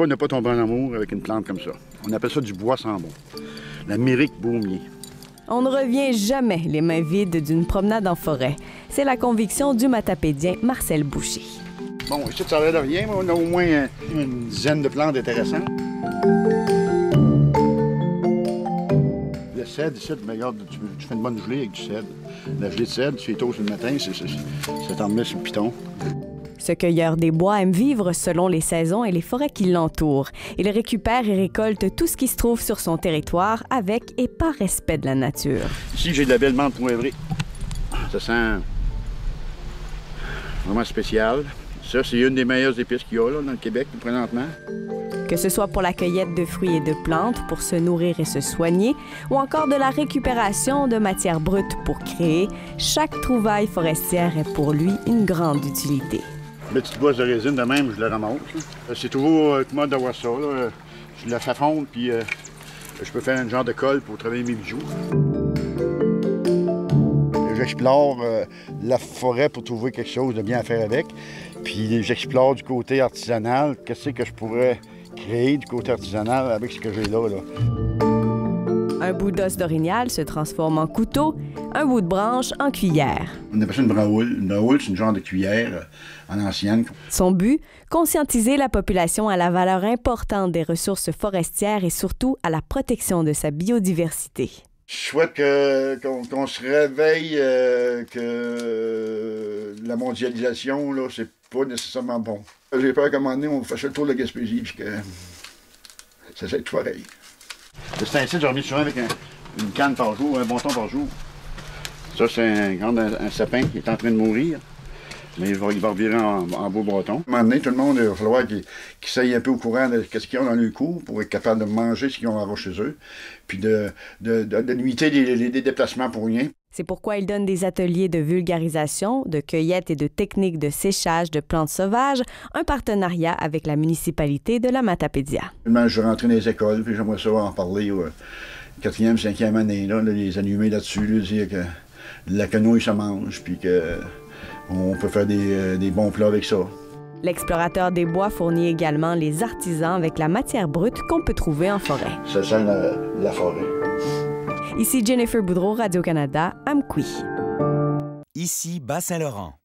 pas ne pas tomber en amour avec une plante comme ça. On appelle ça du bois sans bon. La mérique baumier. On ne revient jamais les mains vides d'une promenade en forêt. C'est la conviction du matapédien Marcel Boucher. Bon, ici, ça a l'air de rien, mais on a au moins une dizaine de plantes intéressantes. Le cèdre, ici, regarde, tu fais une bonne gelée avec du cèdre. La gelée de cèdre, tu fais tôt sur le matin, ça t'en met sur le piton. Ce cueilleur des bois aime vivre selon les saisons et les forêts qui l'entourent. Il récupère et récolte tout ce qui se trouve sur son territoire avec et par respect de la nature. Ici, j'ai de la belle menthe poivrée. Ça sent vraiment spécial. Ça, c'est une des meilleures épices qu'il y a là, dans le Québec présentement. Que ce soit pour la cueillette de fruits et de plantes, pour se nourrir et se soigner, ou encore de la récupération de matières brutes pour créer, chaque trouvaille forestière est pour lui une grande utilité. Les petites boîtes de résine de même, je les ramasse. C'est toujours commode d'avoir ça. Là. Je la fais fondre, puis je peux faire un genre de colle pour travailler mes bijoux. J'explore la forêt pour trouver quelque chose de bien à faire avec. Puis j'explore du côté artisanal, qu'est-ce que je pourrais créer du côté artisanal avec ce que j'ai là. Un bout d'os d'orignal se transforme en couteau, un bout de branche en cuillère. On appelle ça une brahoule. Une brahoule, c'est une genre de cuillère en ancienne. Son but, conscientiser la population à la valeur importante des ressources forestières et surtout à la protection de sa biodiversité. Je souhaite qu'on se réveille que la mondialisation, là, c'est pas nécessairement bon. J'ai peur qu'à un moment donné, on fasse le tour de la Gaspésie puis que ça soit tout pareil. Le stencil, j'ai remis souvent avec une canne par jour, un bâton par jour. Ça, c'est un sapin qui est en train de mourir. Mais il va revirer en beau bâton. À un moment donné, tout le monde, il va falloir qu'il s'aille un peu au courant de ce qu'ils ont dans le cours pour être capable de manger ce qu'ils ont à avoir chez eux, puis de limiter les déplacements pour rien. C'est pourquoi il donne des ateliers de vulgarisation, de cueillette et de techniques de séchage de plantes sauvages, un partenariat avec la municipalité de la Matapédia. Je rentre dans les écoles, puis j'aimerais ça en parler aux 4e, 5e année, là, les allumer là-dessus, là, dire que la quenouille se mange, puis qu'on peut faire des bons plats avec ça. L'explorateur des bois fournit également les artisans avec la matière brute qu'on peut trouver en forêt. Ça sent la forêt. Ici Jennifer Boudreau, Radio-Canada, Amqui. Ici Bas-Saint-Laurent.